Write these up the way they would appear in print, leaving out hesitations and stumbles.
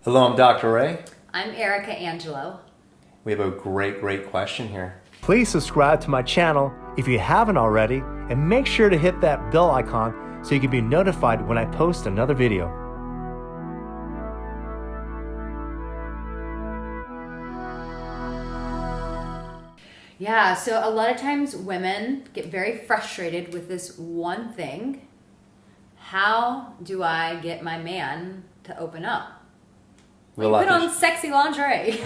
Hello, I'm Dr. Ray. I'm Erica Angelo. We have a great question here. Please subscribe to my channel if you haven't already, and make sure to hit that bell icon so you can be notified when I post another video. Yeah, so a lot of times women get very frustrated with this one thing. How do I get my man to open up? Well, you put on sexy lingerie.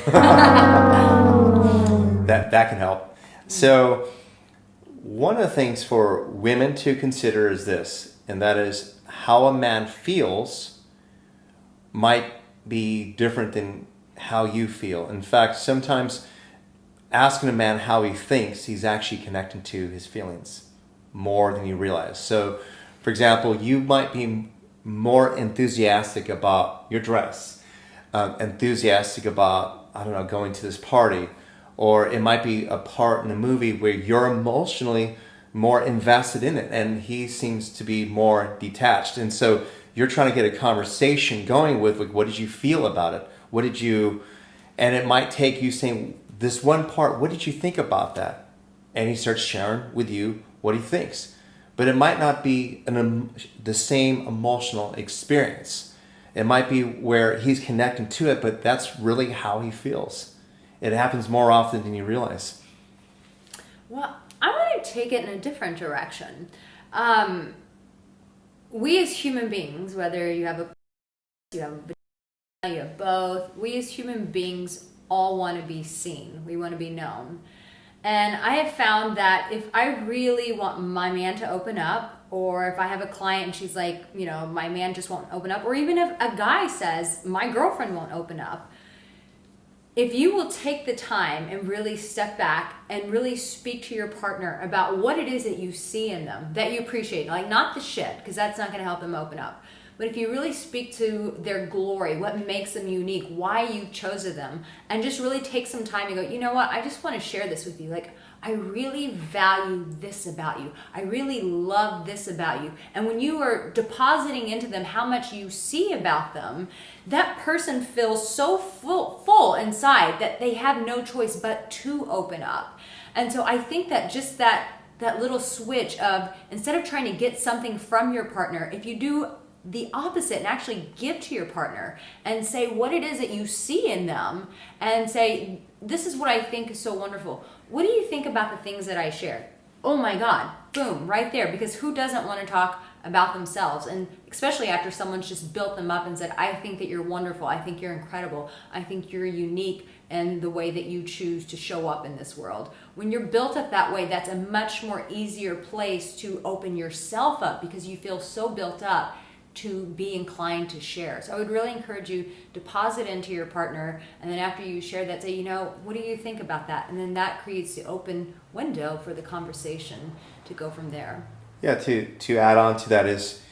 That can help. So one of the things for women to consider is this, and that is how a man feels might be different than how you feel. In fact, sometimes asking a man how he thinks, he's actually connecting to his feelings more than you realize. So, for example, you might be more enthusiastic about your dress, enthusiastic about, I don't know, going to this party, or it might be a part in a movie where you're emotionally more invested in it and he seems to be more detached. And so you're trying to get a conversation going with, like, what did you feel about it? And it might take you saying, this one part, what did you think about that? And he starts sharing with you what he thinks. But it might not be the same emotional experience. It might be where he's connecting to it, but that's really how he feels. It happens more often than you realize. Well, I want to take it in a different direction. We as human beings, whether you have a vagina, you have both, we as human beings all want to be seen. We want to be known. And I have found that if I really want my man to open up, or if I have a client and she's like, my man just won't open up, or even if a guy says, my girlfriend won't open up, if you will take the time and really step back and really speak to your partner about what it is that you see in them, that you appreciate, like not the shit, because that's not going to help them open up. But if you really speak to their glory, what makes them unique, why you chose them, and just really take some time and go, you know what, I just want to share this with you. Like, I really value this about you. I really love this about you. And when you are depositing into them how much you see about them, that person feels so full inside that they have no choice but to open up. And so I think that just that little switch of, instead of trying to get something from your partner, if you do the opposite and actually give to your partner and say what it is that you see in them and say, this is what I think is so wonderful. What do you think about the things that I shared? Oh my God, boom, right there. Because who doesn't want to talk about themselves? And especially after someone's just built them up and said, I think that you're wonderful. I think you're incredible. I think you're unique in the way that you choose to show up in this world. When you're built up that way, that's a much more easier place to open yourself up because you feel so built up to be inclined to share. So I would really encourage you to deposit into your partner, and then after you share that, say, what do you think about that? And then that creates the open window for the conversation to go from there. Yeah, to add on to that is,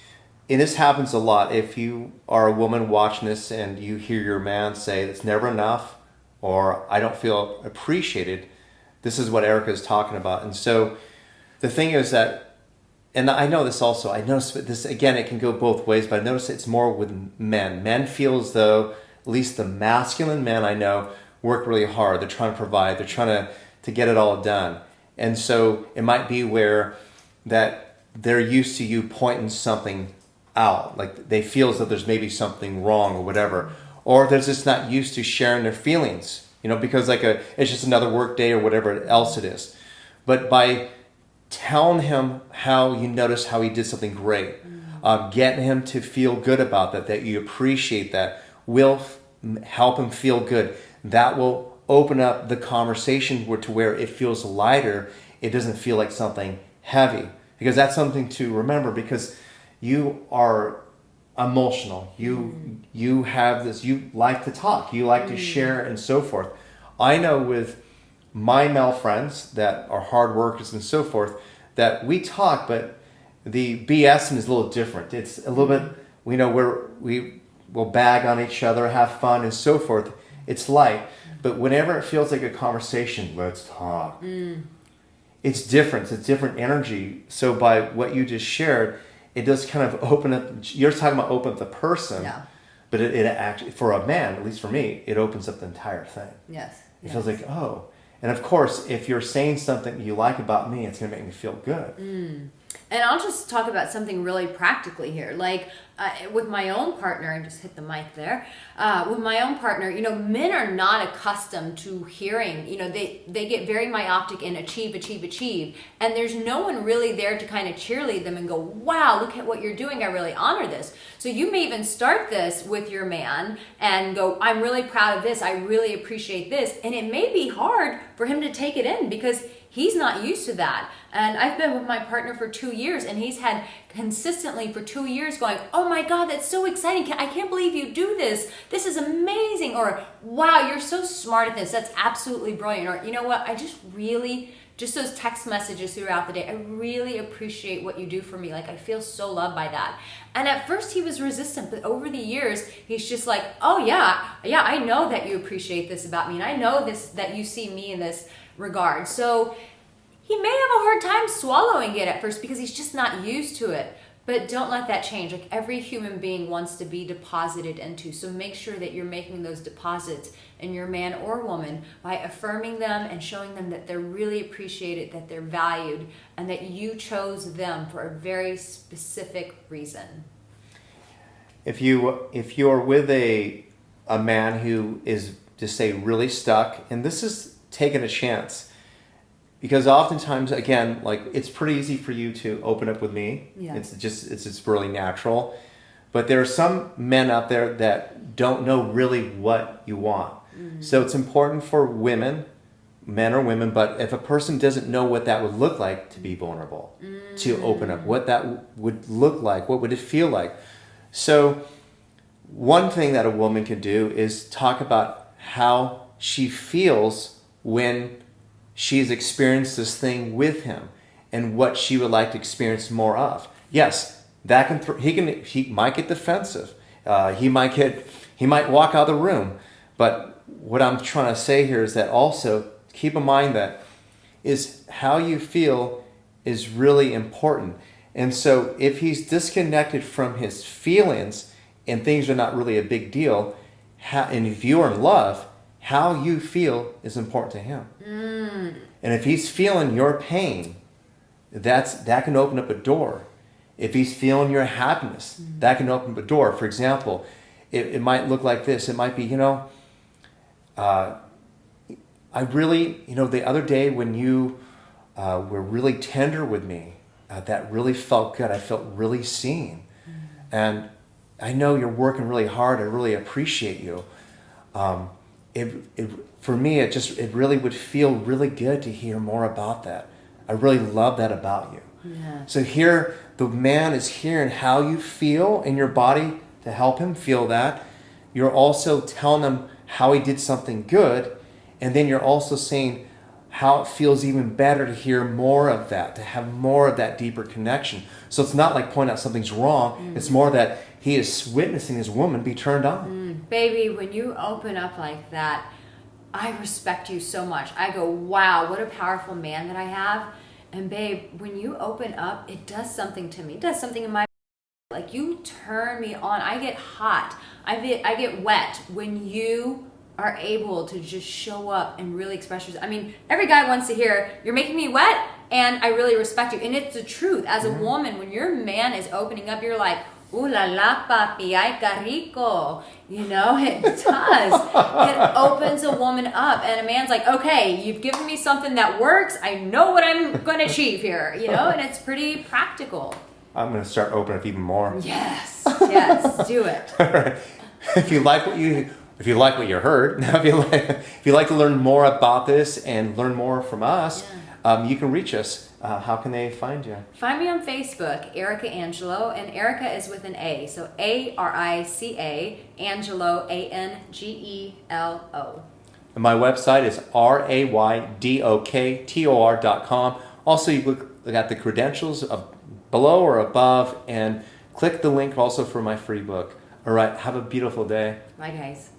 and this happens a lot, if you are a woman watching this and you hear your man say, it's never enough, or I don't feel appreciated, this is what Erica is talking about. And so the thing is that, and I know this also, I notice this, again, it can go both ways, but I notice it's more with men. Men feel as though, at least the masculine men I know, work really hard. They're trying to provide. They're trying to get it all done. And so it might be where that they're used to you pointing something out. Like they feel as though there's maybe something wrong or whatever. Or they're just not used to sharing their feelings, because it's just another work day or whatever else it is. But by telling him how you notice how he did something great, getting him to feel good about that you appreciate that, will help him feel good. That will open up the conversation to where it feels lighter. It doesn't feel like something heavy, because that's something to remember, because you are emotional. You have this, you like to talk, you like to share and so forth. I know with my male friends that are hard workers and so forth, that we talk, but the BSing is a little different. It's a little bit, we will bag on each other, have fun and so forth. It's light, but whenever it feels like a conversation, let's talk. It's different. It's different energy. So by what you just shared, it does kind of open up. You're talking about open up the person, Yeah. but it actually, for a man, at least for me, it opens up the entire thing. Yes. It feels like, oh. And of course, if you're saying something you like about me, it's going to make me feel good. And I'll just talk about something really practically here. Like with my own partner, I just hit the mic there. With my own partner, men are not accustomed to hearing, they get very myopic and achieve. And there's no one really there to kind of cheerlead them and go, wow, look at what you're doing. I really honor this. So you may even start this with your man and go, I'm really proud of this. I really appreciate this. And it may be hard for him to take it in because he's not used to that. And I've been with my partner for 2 years, and he's had consistently for 2 years going, oh my God, that's so exciting. I can't believe you do this. This is amazing. Or, wow, you're so smart at this. That's absolutely brilliant. Or, you know what, I just really, just those text messages throughout the day, I really appreciate what you do for me. Like, I feel so loved by that. And at first he was resistant, but over the years, he's just like, oh yeah, I know that you appreciate this about me. And I know this, that you see me in this regard. So he may have a hard time swallowing it at first because he's just not used to it. But don't let that change. Like, every human being wants to be deposited into. So make sure that you're making those deposits in your man or woman by affirming them and showing them that they're really appreciated, that they're valued, and that you chose them for a very specific reason. If you're with a man who is, just say, really stuck, and this is taking a chance, because oftentimes, again, like, it's pretty easy for you to open up with me. Yeah. It's just really natural. But there are some men out there that don't know really what you want. So it's important for women, men or women, but if a person doesn't know what that would look like to be vulnerable, to open up, what that would look like, what would it feel like. So one thing that a woman could do is talk about how she feels when she's experienced this thing with him and what she would like to experience more of. Yes, that can he might get defensive. He might walk out of the room. But what I'm trying to say here is that also keep in mind that is how you feel is really important. And so if he's disconnected from his feelings and things are not really a big deal, and if you're in love, how you feel is important to him. And if he's feeling your pain, that can open up a door. If he's feeling your happiness, that can open up a door. For example, it might look like this. It might be, I really, the other day when you were really tender with me, that really felt good. I felt really seen. And I know you're working really hard. I really appreciate you. For me, it really would feel really good to hear more about that. I really love that about you. Yeah. So here, the man is hearing how you feel in your body to help him feel that. You're also telling him how he did something good. And then you're also saying how it feels even better to hear more of that, to have more of that deeper connection. So it's not like pointing out something's wrong. It's more that he is witnessing his woman be turned on. Baby, when you open up like that, I respect you so much. I go, wow, what a powerful man that I have. And babe, when you open up, it does something to me. It does something in my, like, you turn me on. I get hot. I get wet when you are able to just show up and really express yourself. I mean, every guy wants to hear, you're making me wet and I really respect you. And it's the truth. As a woman, when your man is opening up, you're like, ooh la la papi, ay que rico. It does. It opens a woman up. And a man's like, okay, you've given me something that works. I know what I'm going to achieve here, and it's pretty practical. I'm going to start opening up even more. Yes, do it. All right. If you like what you heard, now if you like to learn more about this and learn more from us, you can reach us. How can they find you? Find me on Facebook, Erica Angelo, and Erica is with an A, so Arica, Angelo, Angelo. And my website is raydoktor.com. Also, you look at the credentials below or above, and click the link also for my free book. All right, have a beautiful day. Bye, guys.